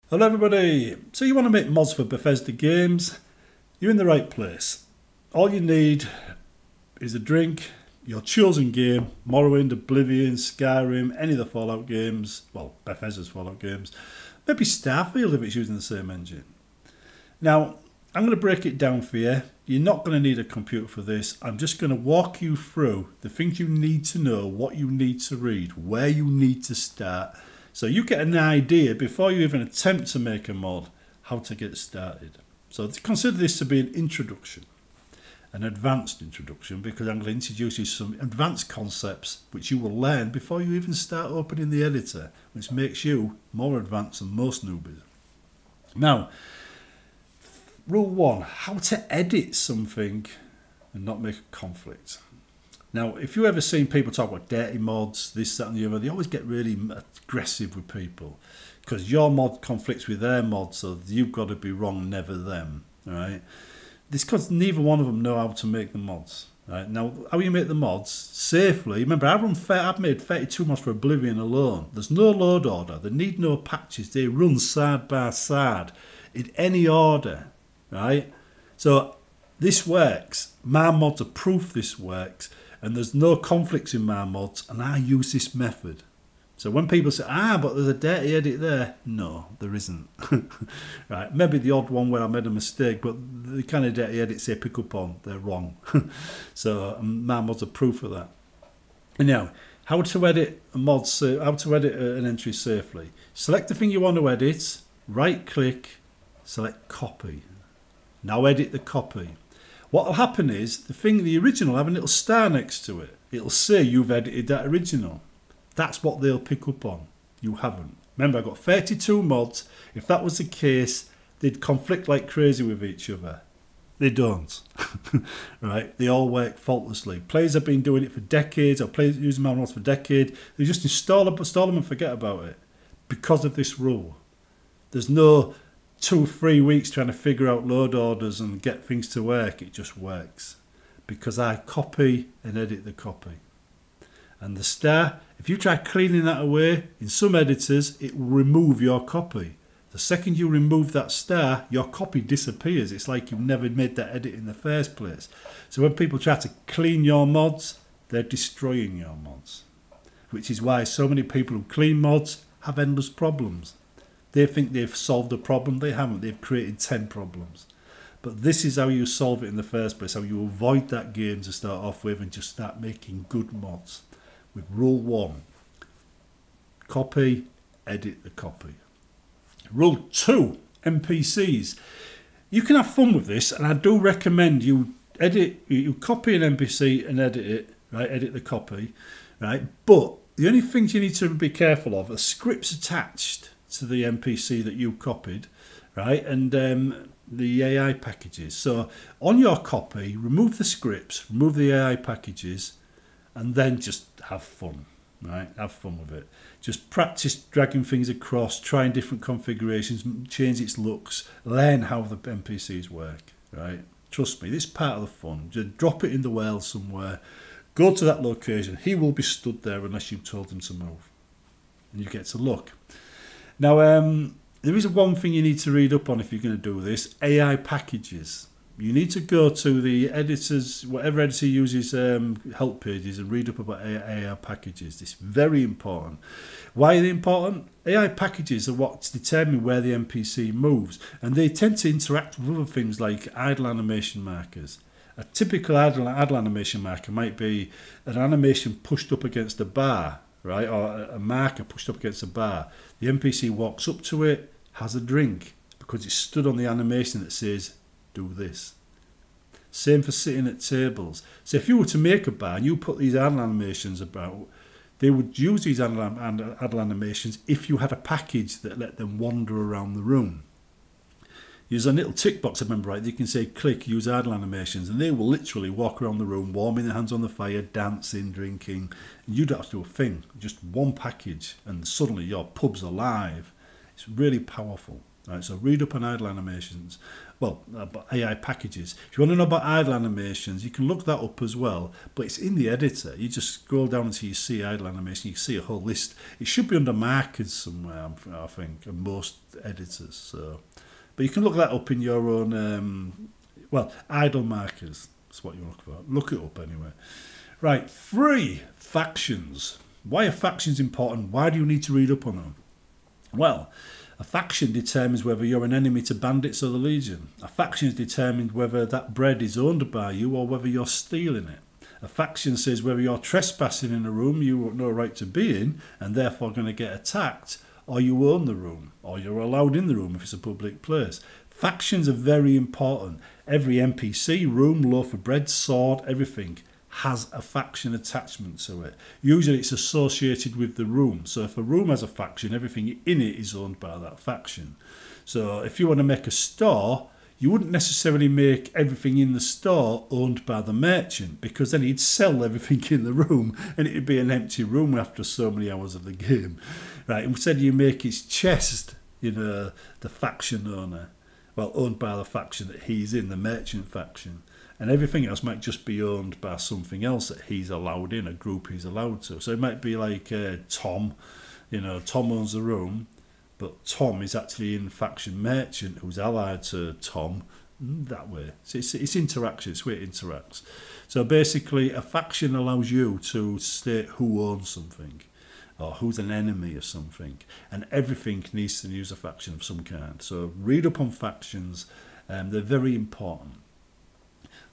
Hello everybody! So you want to make mods for Bethesda games? You're in the right place. All you need is a drink, your chosen game, Morrowind, Oblivion, Skyrim, any of the Fallout games, well, Bethesda's Fallout games, maybe Starfield if it's using the same engine. Now, I'm going to break it down for you. You're not going to need a computer for this. I'm just going to walk you through the things you need to know, what you need to read, where you need to start, so you get an idea before you even attempt to make a mod how to get started. So consider this to be an introduction, an advanced introduction, because I'm going to introduce you to some advanced concepts which you will learn before you even start opening the editor, which makes you more advanced than most newbies. Now, rule 1, how to edit something and not make a conflict. Now, if you've ever seen people talk about dirty mods, this, that and the other, they always get really aggressive with people because your mod conflicts with their mod, so you've got to be wrong, never them, right? This because neither one of them know how to make the mods, right? Now, how you make the mods safely, remember, I've made 32 mods for Oblivion alone. There's no load order, they need no patches, they run side by side in any order, right? So this works, my mods are proof this works, and there's no conflicts in my mods, and I use this method. So when people say, but there's a dirty edit there, no, there isn't. Right? Maybe the odd one where I made a mistake, but the kind of dirty edits they pick up on, they're wrong. So my mods are proof of that. And now, how to edit a mod, how to edit an entry safely. Select the thing you want to edit, right click, select copy. Now edit the copy. What will happen is the original will have a little star next to it. It'll say you've edited that original. That's what they'll pick up on. You haven't. Remember, I've got 32 mods. If that was the case, they'd conflict like crazy with each other. They don't. Right? They all work faultlessly. Players have been doing it for decades, or players using my mods for decades. They just install them and forget about it because of this rule. There's no 2-3 weeks trying to figure out load orders and get things to work. It just works because I copy and edit the copy. And the star, if you try cleaning that away, in some editors it will remove your copy. The second you remove that star, your copy disappears. It's like you've never made that edit in the first place. So when people try to clean your mods, they're destroying your mods, which is why so many people who clean mods have endless problems. They think they've solved a problem. They haven't. They've created 10 problems. But this is how you solve it in the first place, how you avoid that game to start off with and just start making good mods. With rule 1, copy, edit the copy. Rule 2, NPCs. You can have fun with this, and I do recommend you copy an NPC and edit it, right? Edit the copy, right? But the only things you need to be careful of are scripts attached to the NPC that you copied, right? And the AI packages. So on your copy, remove the scripts, remove the AI packages, and then just have fun, right? Have fun with it. Just practice dragging things across, trying different configurations, change its looks, learn how the NPCs work, right? Trust me, this is part of the fun. Just drop it in the world somewhere, go to that location. He will be stood there unless you've told him to move, and you get to look. Now, there is one thing you need to read up on if you're going to do this, AI packages. You need to go to the editors, whatever editor uses help pages, and read up about AI packages. It's very important. Why are they important? AI packages are what determine where the NPC moves, and they tend to interact with other things like idle animation markers. A typical idle animation marker might be an animation pushed up against a bar, right, or a marker pushed up against a bar. The NPC walks up to it, has a drink, because it's stood on the animation that says, do this. Same for sitting at tables. So if you were to make a bar and you put these idle animations about, they would use these idle animations if you had a package that let them wander around the room. Use a little tick box, I remember right, you can say click, use idle animations, and they will literally walk around the room, warming their hands on the fire, dancing, drinking, and you don't have to do a thing, just one package, and suddenly your pub's alive. It's really powerful. Right, so read up on idle animations. Well, about AI packages. If you want to know about idle animations, you can look that up as well. But it's in the editor. You just scroll down until you see idle animation. You can see a whole list. It should be under markers somewhere, I think, in most editors. So, but you can look that up in your own. Well, idle markers. That's what you're looking for. Look it up anyway. Right, 3 factions. Why are factions important? Why do you need to read up on them? Well, a faction determines whether you're an enemy to bandits or the Legion. A faction determines whether that bread is owned by you or whether you're stealing it. A faction says whether you're trespassing in a room you have no right to be in and therefore going to get attacked, or you own the room, or you're allowed in the room if it's a public place. Factions are very important. Every NPC, room, loaf of bread, sword, everything has a faction attachment to it. Usually it's associated with the room. So if a room has a faction, everything in it is owned by that faction. So if you want to make a store, you wouldn't necessarily make everything in the store owned by the merchant, because then he'd sell everything in the room and it'd be an empty room after so many hours of the game. Right, instead you make his chest, the faction owner. Well, owned by the faction that he's in, the merchant faction. And everything else might just be owned by something else that he's allowed in, a group he's allowed to. So it might be like Tom, Tom owns the room, but Tom is actually in faction merchant who's allied to Tom that way. So it's interaction, it's where it interacts. So basically a faction allows you to state who owns something or who's an enemy of something, and everything needs to use a faction of some kind. So read up on factions, they're very important.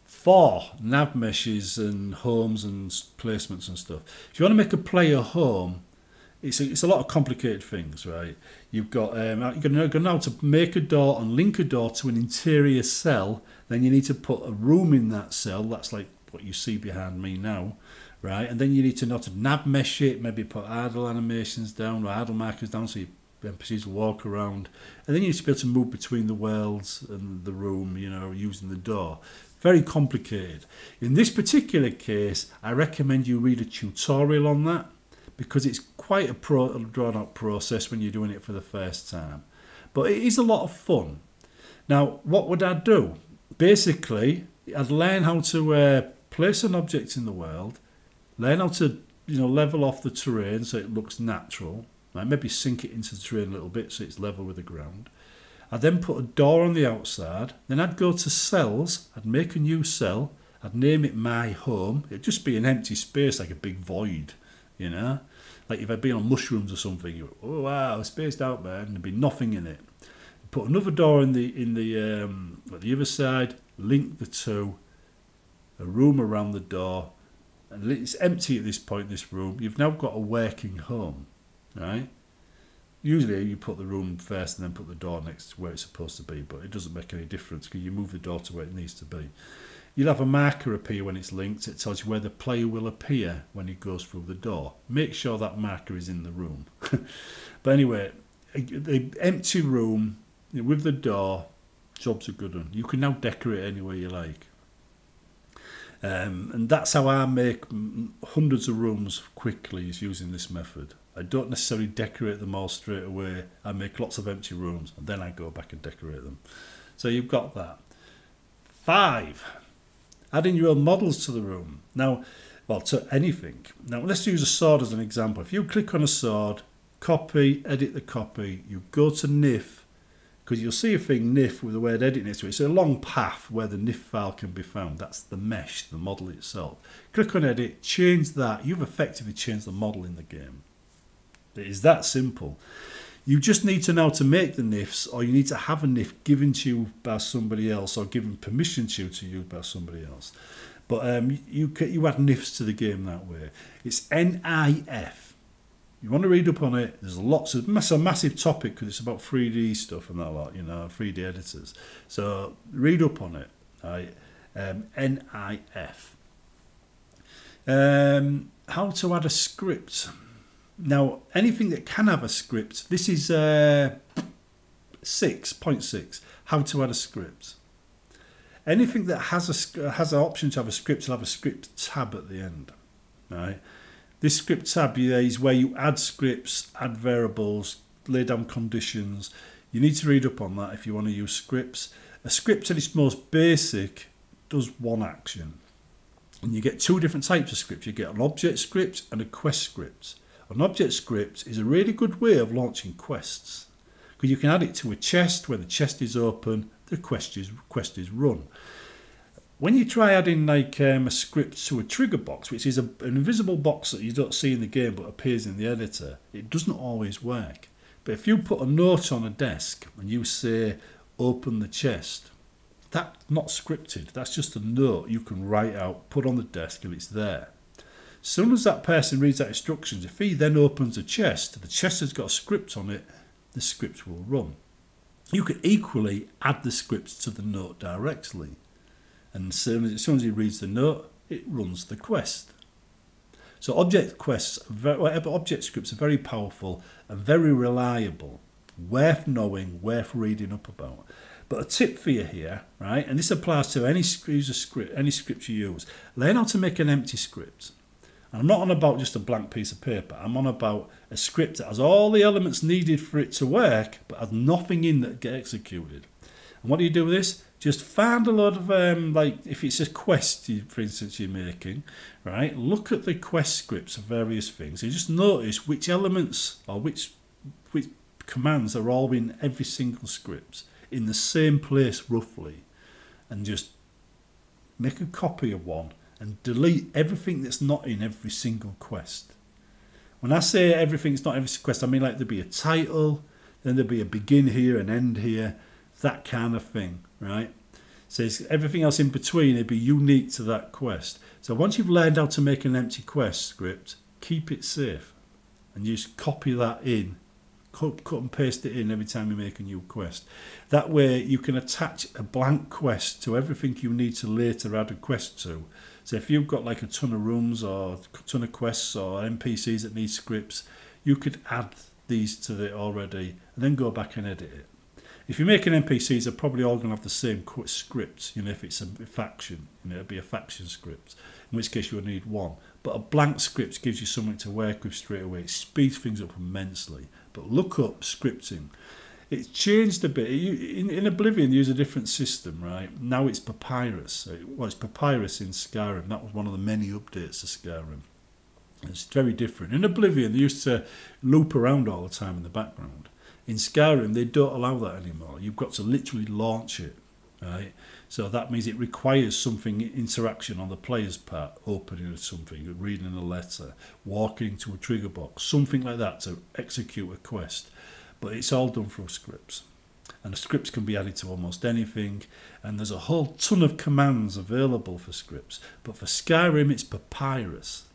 4, nav meshes and homes and placements and stuff. If you want to make a player home, it's a lot of complicated things, right? You've got you're going now to make a door and link a door to an interior cell. Then you need to put a room in that cell. That's like what you see behind me now, right? And then you need to know to nav mesh it, maybe put idle animations down or idle markers down so your NPCs will walk around. And then you need to be able to move between the worlds and the room, using the door. Very complicated. In this particular case, I recommend you read a tutorial on that, because it's quite a drawn out process when you're doing it for the first time. But it is a lot of fun. Now, what would I do? Basically, I'd learn how to place an object in the world, learn how to level off the terrain so it looks natural, like maybe sink it into the terrain a little bit so it's level with the ground. I'd then put a door on the outside. Then I'd go to cells. I'd make a new cell. I'd name it my home. It'd just be an empty space, like a big void, Like if I'd been on mushrooms or something, you go, oh wow, spaced out there, and there'd be nothing in it. Put another door at the other side. Link the two. A room around the door, and it's empty at this point. This room, you've now got a working home, right? Usually you put the room first and then put the door next to where it's supposed to be, but it doesn't make any difference because you move the door to where it needs to be. You'll have a marker appear when it's linked. It tells you where the player will appear when he goes through the door. Make sure that marker is in the room. But anyway, the empty room with the door, job's a good one. You can now decorate any way you like. And that's how I make hundreds of rooms quickly, is using this method. I don't necessarily decorate them all straight away. I make lots of empty rooms and then I go back and decorate them. So you've got that. 5, adding your own models to the room. Now, well, to anything. Now, let's use a sword as an example. If you click on a sword, copy, edit the copy, you go to NIF, because you'll see a thing NIF with the word edit next to it. It's a long path where the NIF file can be found. That's the mesh, the model itself. Click on edit, change that. You've effectively changed the model in the game. It is that simple. You just need to know to make the NIFs, or you need to have a NIF given to you by somebody else, or given permission to use by somebody else. But you add NIFs to the game that way. It's NIF. You want to read up on it. There's lots of massive topic because it's about 3D stuff and that lot, 3D editors. So read up on it. Right? NIF. How to add a script. Now, anything that can have a script, this is 6.6, how to add a script. Anything that has an option to have a script will have a script tab at the end. Right? This script tab is where you add scripts, add variables, lay down conditions. You need to read up on that if you want to use scripts. A script at its most basic does one action. And you get two different types of scripts. You get an object script and a quest script. An object script is a really good way of launching quests, because you can add it to a chest. When the chest is open, the quest is run. When you try adding like a script to a trigger box, which is an invisible box that you don't see in the game but appears in the editor, it doesn't always work. But if you put a note on a desk and you say open the chest, that's not scripted. That's just a note you can write out, put on the desk, and it's there. As soon as that person reads that instructions, if he then opens the chest has got a script on it, the script will run. You can equally add the scripts to the note directly. And as soon as he reads the note, it runs the quest. So object scripts are very powerful and very reliable, worth knowing, worth reading up about. But a tip for you here, right, and this applies to any script you use, learn how to make an empty script. And I'm not on about just a blank piece of paper. I'm on about a script that has all the elements needed for it to work, but has nothing in that get executed. And what do you do with this? Just find a lot of, like if it's a quest, for instance, you're making, right? Look at the quest scripts of various things. You just notice which elements or which commands are all in every single script in the same place roughly, and just make a copy of one and delete everything that's not in every single quest. When I say everything's not every quest, I mean like there'll be a title, then there'll be a begin here and end here, that kind of thing, right? So everything else in between, it'd be unique to that quest. So once you've learned how to make an empty quest script, keep it safe and just copy that in, cut and paste it in every time you make a new quest. That way you can attach a blank quest to everything you need to later add a quest to. So if you've got like a ton of rooms or a ton of quests or NPCs that need scripts, you could add these to it already and then go back and edit it. If you're making NPCs, they're probably all going to have the same script. You know, if it's a faction, you know, it'll be a faction script, in which case you'll need one. But a blank script gives you something to work with straight away. It speeds things up immensely. But look up scripting. It's changed a bit. In Oblivion, you use a different system, right? Now it's Papyrus. Well, it's Papyrus in Skyrim. That was one of the many updates to Skyrim. It's very different. In Oblivion, they used to loop around all the time in the background. In Skyrim, they don't allow that anymore. You've got to literally launch it, right? So that means it requires something, interaction on the player's part, opening something, reading a letter, walking to a trigger box, something like that to execute a quest. But it's all done through scripts. And the scripts can be added to almost anything. And there's a whole ton of commands available for scripts. But for Skyrim, it's Papyrus,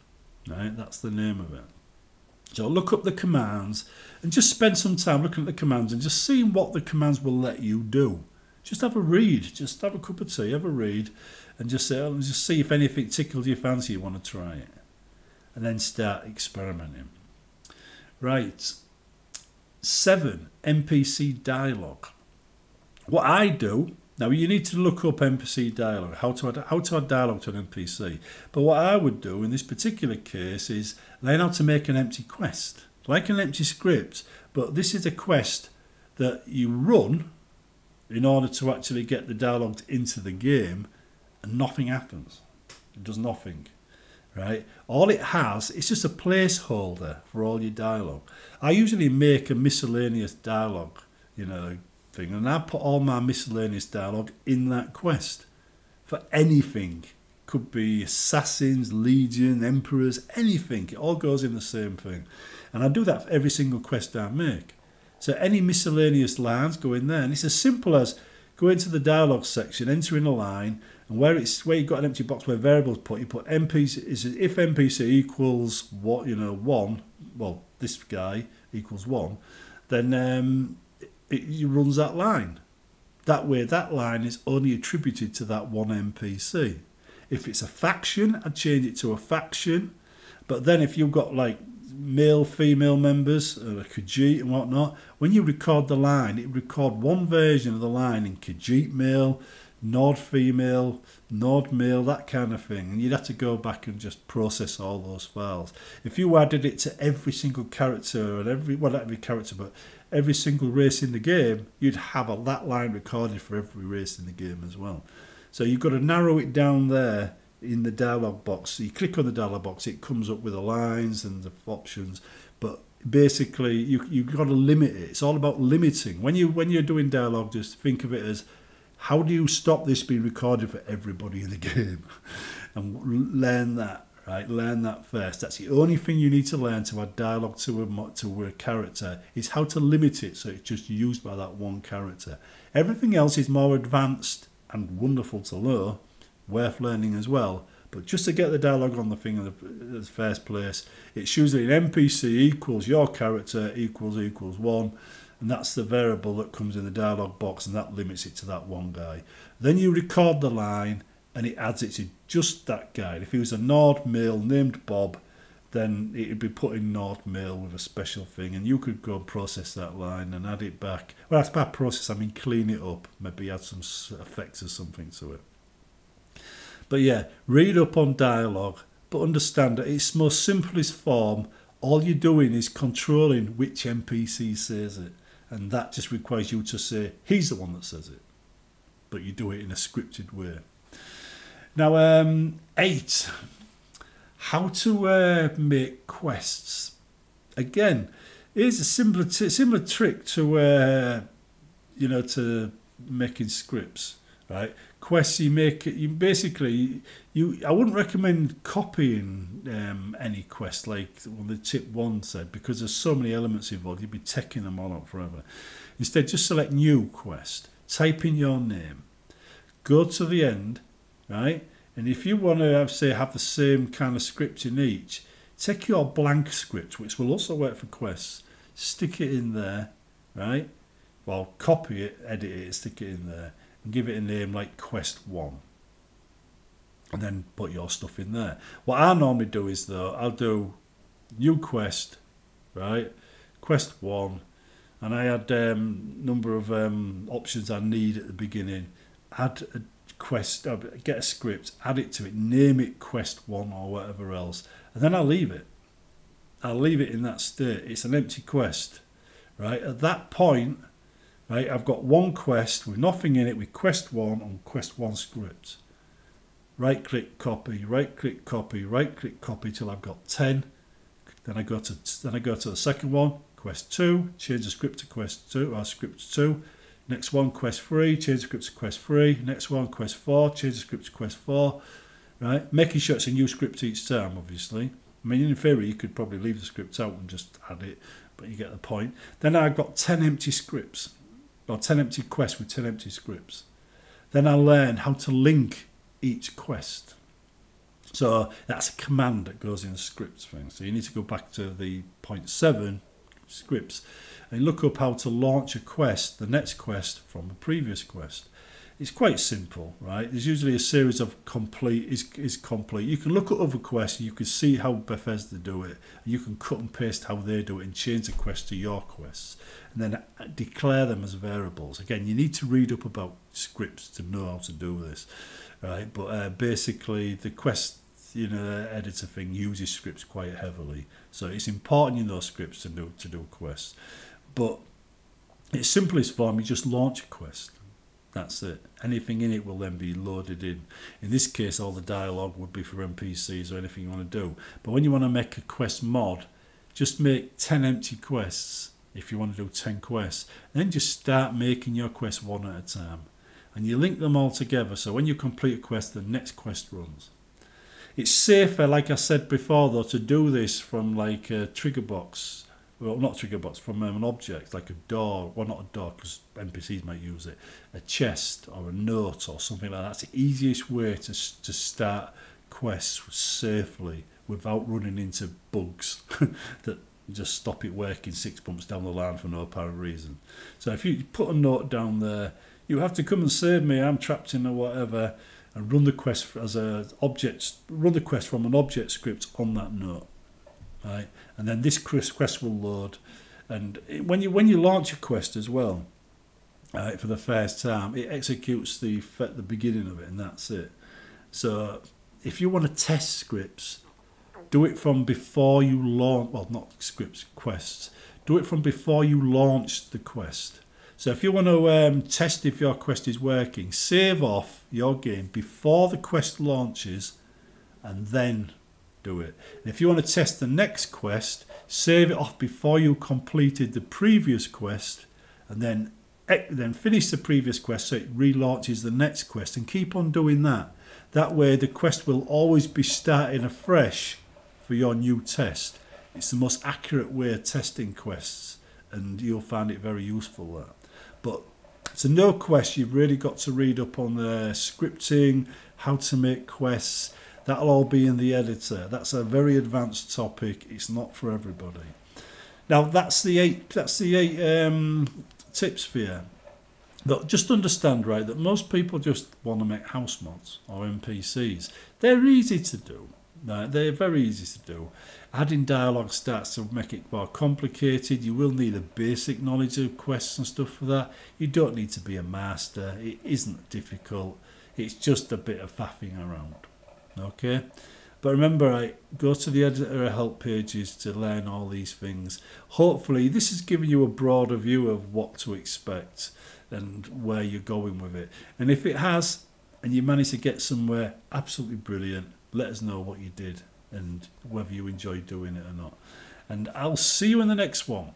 right? That's the name of it. So look up the commands and just spend some time looking at the commands and just seeing what the commands will let you do. Just have a read, just have a cup of tea, have a read, and just see if anything tickles your fancy, you want to try it. And then start experimenting. Right. 7, NPC dialogue. What I do, now you need to look up NPC dialogue, how to add dialogue to an NPC. But what I would do in this particular case is learn how to make an empty quest. Like an empty script, but this is a quest that you run in order to actually get the dialogue into the game, and nothing happens. It does nothing, right? All it has, it's just a placeholder for all your dialogue. I usually make a miscellaneous dialogue, you know, thing, and I put all my miscellaneous dialogue in that quest for anything. Could be assassins, legion, emperors, anything. It all goes in the same thing. And I do that for every single quest I make. So any miscellaneous lines go in there, and it's as simple as go into the dialogue section, enter in a line, and where you've got an empty box where variables put, you put NPC. If NPC equals what, you know, 1, well, this guy equals 1, then it runs that line. That way, that line is only attributed to that one NPC. If it's a faction, I'd change it to a faction. But then if you've got like male, female members, a Khajiit and whatnot, when you record the line, it record one version of the line in Khajiit male, Nord female, Nord male, that kind of thing. And you'd have to go back and just process all those files. If you added it to every single character, and not every character, but every single race in the game, you'd have that line recorded for every race in the game as well. So you've got to narrow it down there in the dialog box. So you click on the dialog box, it comes up with the lines and the options, but basically you've got to limit it. It's all about limiting. When you're doing dialogue, just think of it as, how do you stop this being recorded for everybody in the game? And learn that, right? Learn that first. That's the only thing you need to learn to add dialogue to a character, is how to limit it so it's just used by that one character. Everything else is more advanced and wonderful to know, worth learning as well. But just to get the dialogue on the thing in the first place, it's usually an NPC equals your character equals 1, and that's the variable that comes in the dialogue box, and that limits it to that one guy. Then you record the line, and it adds it to just that guy. If he was a Nord male named Bob, then it would be put in Nord male with a special thing, and you could go and process that line and add it back. Well, that's by process, I mean clean it up, maybe add some effects or something to it. But yeah, read up on dialogue, but understand that its most simplest form, all you're doing is controlling which NPC says it, and that just requires you to say, he's the one that says it. But you do it in a scripted way. Now, 8. How to make quests. Again, here's a similar trick to to making scripts, right? Quests you make, I wouldn't recommend copying any quest like the tip 1 said, because there's so many elements involved. You'd be taking them all up forever. Instead, just select new quest, type in your name, go to the end, right? And if you want to have the same kind of script in each, take your blank script, which will also work for quests, stick it in there, right? Well, copy it, edit it, stick it in there, and give it a name like Quest 1. And then put your stuff in there. What I normally do is, though, I'll do new quest, right? Quest 1, and I add number of options I need at the beginning. Add a quest, get a script, add it to it, name it Quest 1 or whatever else, and then I'll leave it. I'll leave it in that state. It's an empty quest, right? At that point, right, I've got one quest with nothing in it, with Quest 1 on Quest 1 script. Right click copy, right click copy, right click copy till I've got 10. Then I go to the second one, Quest 2, change the script to Quest 2 or script 2. Next one, Quest 3, change the script to Quest 3. Next one, Quest 4, change the script to Quest 4. Right, making sure it's a new script each time, obviously. I mean, in theory, you could probably leave the script out and just add it, but you get the point. Then I've got 10 empty scripts, or 10 empty quests with 10 empty scripts. Then I learn how to link each quest. So that's a command that goes in the scripts thing. So you need to go back to the point 7, scripts, and look up how to launch a quest, the next quest from a previous quest. It's quite simple, right? There's usually a series of complete is complete. You can look at other quests and you can see how Bethesda do it. And you can cut and paste how they do it and change the quest to your quests. And then declare them as variables. Again, you need to read up about scripts to know how to do this, right? But basically the quest editor thing uses scripts quite heavily. So it's important in those scripts to do quests. But its simplest form, you just launch a quest. That's it. Anything in it will then be loaded in. In this case, all the dialogue would be for NPCs or anything you want to do. But when you want to make a quest mod, just make 10 empty quests if you want to do 10 quests. And then just start making your quests one at a time. And you link them all together, so when you complete a quest, the next quest runs. It's safer, like I said before, though, to do this from like a trigger box. Well, not trigger box, from an object, like a door. Well, not a door, because NPCs might use it. A chest or a note or something like that. That's the easiest way to start quests safely without running into bugs that just stop it working 6 months down the line for no apparent reason. So if you put a note down there, you have to come and save me, I'm trapped in or whatever, and run the quest as a object. Run the quest from an object script on that note. Right, and then this quest will load, and when you launch a quest as well, right, for the first time, it executes the beginning of it, and that's it. So if you want to test scripts, do it from before you launch. Well, not scripts, quests. Do it from before you launch the quest. So if you want to test if your quest is working, save off your game before the quest launches and then do it. And if you want to test the next quest, save it off before you completed the previous quest and then finish the previous quest so it relaunches the next quest, and keep on doing that. That way the quest will always be starting afresh for your new test. It's the most accurate way of testing quests, and you'll find it very useful there. But to know quests, you've really got to read up on the scripting, how to make quests. That'll all be in the editor. That's a very advanced topic. It's not for everybody. Now that's the eight tips for you. But just understand, right, that most people just want to make house mods or NPCs. They're easy to do. They're very easy to do. Adding dialogue starts to make it more complicated. You will need a basic knowledge of quests and stuff for that. You don't need to be a master. It isn't difficult. It's just a bit of faffing around. Okay? But remember, go to the editor help pages to learn all these things. Hopefully this has given you a broader view of what to expect and where you're going with it. And if it has, and you manage to get somewhere, absolutely brilliant. Let us know what you did and whether you enjoyed doing it or not. And I'll see you in the next one.